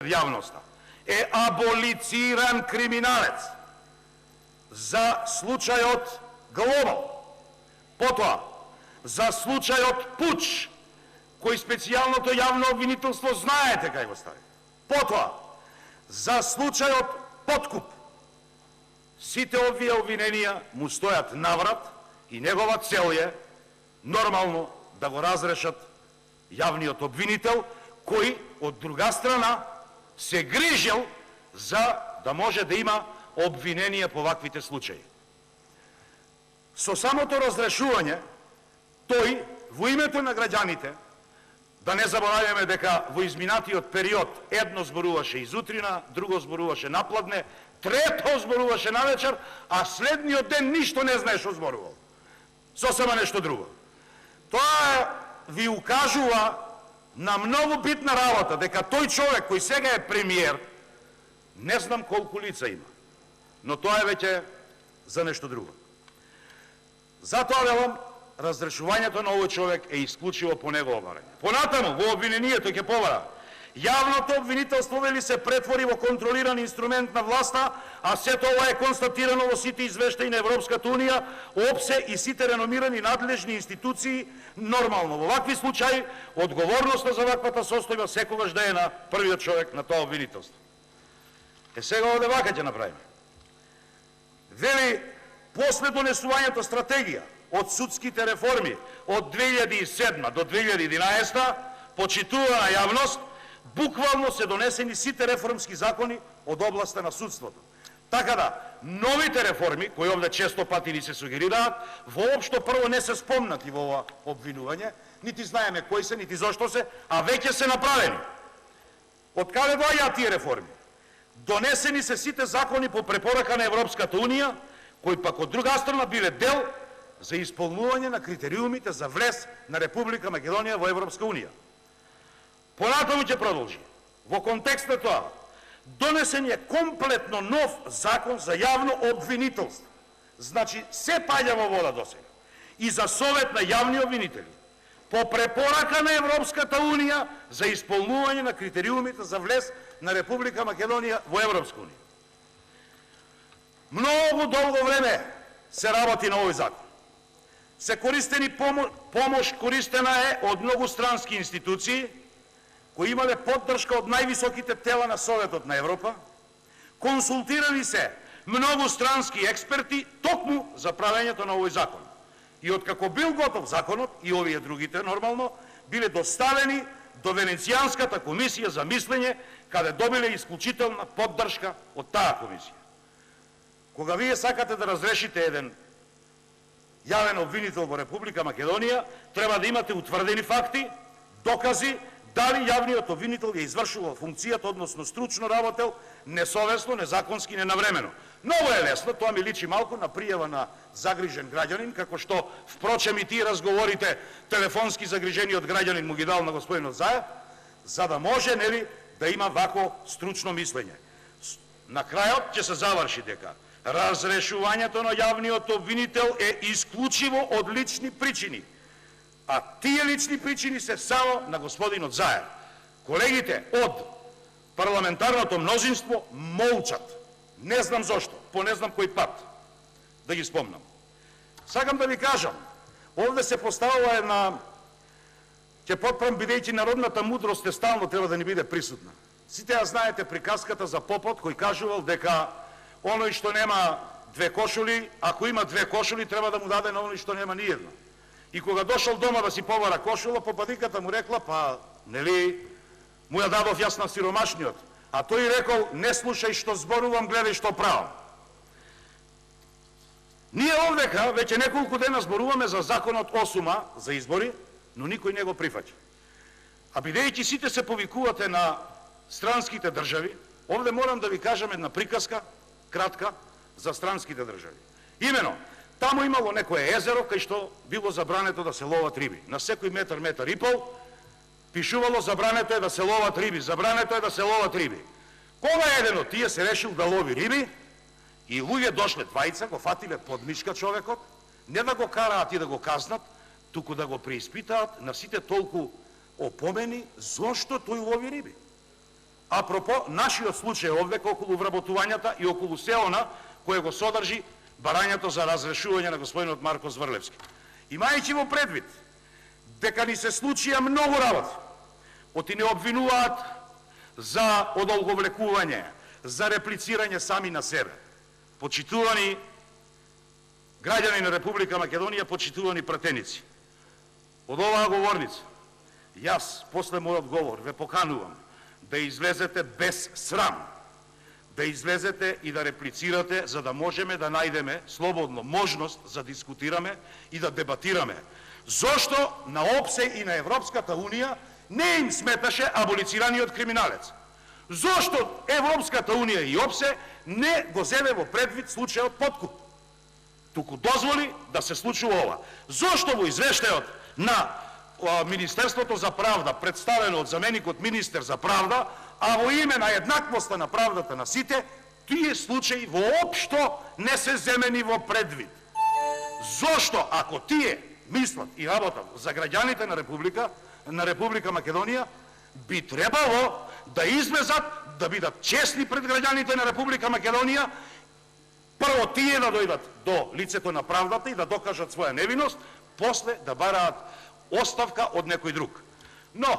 јавноста, е аболициран криминалец за случајот Глобал. Потоа, за случајот Пуч, кој специјалното јавно обвинителство знаете кај го стави. Потоа, за случајот Подкуп. Сите овие обвиненија му стојат наврат и негова цел е нормално да го разрешат јавниот обвинител, кој од друга страна се грижел за да може да има обвиненија по ваквите случаи. Со самото разрешување, тој, во името на граѓаните, да не забораваме дека во изминатиот период едно зборуваше изутрина, друго зборуваше напладне, трето зборуваше навечер, а следниот ден ништо не знае што зборувал. Сосема нешто друго. Тоа ви укажува на многу битна работа, дека тој човек кој сега е премиер, не знам колку лица има, но тоа е веќе за нешто друго. Затоа велам, разрешувањето на овој човек е исклучиво по негово барање. Понатаму, во обвинението ќе побара, јавното обвинителство вели се претвори во контролиран инструмент на власта, а сето ова е констатирано во сите извештаи на Европската унија, ОПСЕ и сите реномирани надлежни институции. Нормално, во вакви случаи, одговорноста за ваквата состојба секогаш да е на првиот човек на тоа обвинителство. Сега овде вака ќе направиме. Вели, после донесувањето стратегија од судските реформи од 2007 до 2011, почитувана јавност, буквално се донесени сите реформски закони од областа на судството. Така да, новите реформи, кои овде често пати ни се сугерираат, воопшто прво не се спомнати во ова обвинување, нити знаеме кои се, нити зошто се, а веќе се направени. Од каде доаѓаат тие реформи? Донесени се сите закони по препорака на Европската унија, кои пак од друга страна биле дел за исполнување на критериумите за влез на Република Македонија во Европска унија. Понатаму ќе продолжи. Во контекст на тоа, донесен е комплетно нов закон за јавно обвинителство. Значи, се паѓа во вода досега. И за совет на јавни обвинители, по препорака на Европската унија за исполнување на критериумите за влез на Република Македонија во Европска унија. Многу долго време се работи на овој закон. Се користени помош користена е од многу странски институции, кои имале поддршка од највисоките тела на Советот на Европа, консултирани се многу странски експерти токму за правењето на овој закон. И откако бил готов законот, и овие другите нормално, биле доставени до Венецијанската комисија за мислење, каде добиле исклучителна поддршка од таа комисија. Кога вие сакате да разрешите еден јавен обвинител во Република Македонија, треба да имате утврдени факти, докази, дали јавниот обвинител ја извршувал функцијата, односно стручно работел, несовесно, незаконски, ненавремено. Многу е лесно, тоа ми личи малку на пријава на загрижен граѓанин, како што, впрочем, и тие разговорите телефонски загрижени од граѓанин му ги дал на господинот Заев, за да може, нели, да има вако стручно мислење. На крајот ќе се заврши дека разрешувањето на јавниот обвинител е исклучиво од лични причини, а тие лични причини се само на господинот Заев. Колегите од парламентарното мнозинство молчат. Не знам зошто, по не знам кој пат, да ги спомнам. Сакам да ви кажам, овде се поставува една, ќе потпрам, бидејќи народната мудрост стално треба да ни биде присутна. Сите ја знаете приказката за попот кој кажувал дека оној што нема две кошули, ако има две кошули, треба да му даде на оној што нема ниедна. И кога дошол дома да си побара кошула, попадиката му рекла, па, нели, му ја дадов јас на сиромашниот. А тој рекол, не слушај што зборувам, гледај што правам. Ние овдека веќе неколку дена зборуваме за законот 8 за избори, но никој не го прифаќа. А бидејќи сите се повикувате на странските држави, овде морам да ви кажам една приказка, кратка, за странските држави. Имено, таму имало некое езеро кај што било забрането да се ловат риби. На секој метар, метар и пол, пишувало забрането е да се ловат риби, забрането е да се ловат риби. Кога еден од тие се решил да лови риби, и луѓе дошле двајца, го фатиле под мишка човекот, не да го караат и да го казнат, туку да го преиспитаат на сите толку опомени зошто тој лови риби. апропо нашиот случај овде околу вработувањата и околу се она кое го содржи барањето за разрешување на господинот Марко Зврлевски. Имајќи во предвид дека ни се случија многу работи, оти не обвинуваат за одолговлекување, за реплицирање сами на себе. Почитувани граѓани на Република Македонија, почитувани пратеници, од оваа говорница, јас, после мојот говор, ве поканувам да излезете без срам, да излезете и да реплицирате, за да можеме да најдеме слободно можност за дискутираме и да дебатираме. Зошто на ОПСЕ и на Европската Унија не им сметаше аболицираниот криминалец? Зошто Европската Унија и ОПСЕ не го зеде во предвид случајот подкуп? Туку дозволи да се случува ова. Зошто во извештајот на Министерството за правда, представено од заменикот министер за правда, а во име на еднаквоста на правдата на сите, тие случаи воопшто не се земени во предвид. Зошто, ако тие мислат и работат за граѓаните на Република Македонија, би требало да излезат, да бидат честни пред граѓаните на Република Македонија, прво тие да дојдат до лицето на правдата и да докажат своја невиност, после да бараат оставка од некој друг. Но,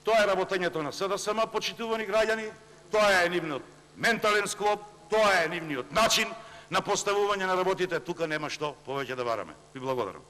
тоа е работењето на СДСМ, почитувани граѓани, тоа е нивниот ментален склоп, тоа е нивниот начин на поставување на работите, тука нема што повеќе да бараме. Ви благодарам.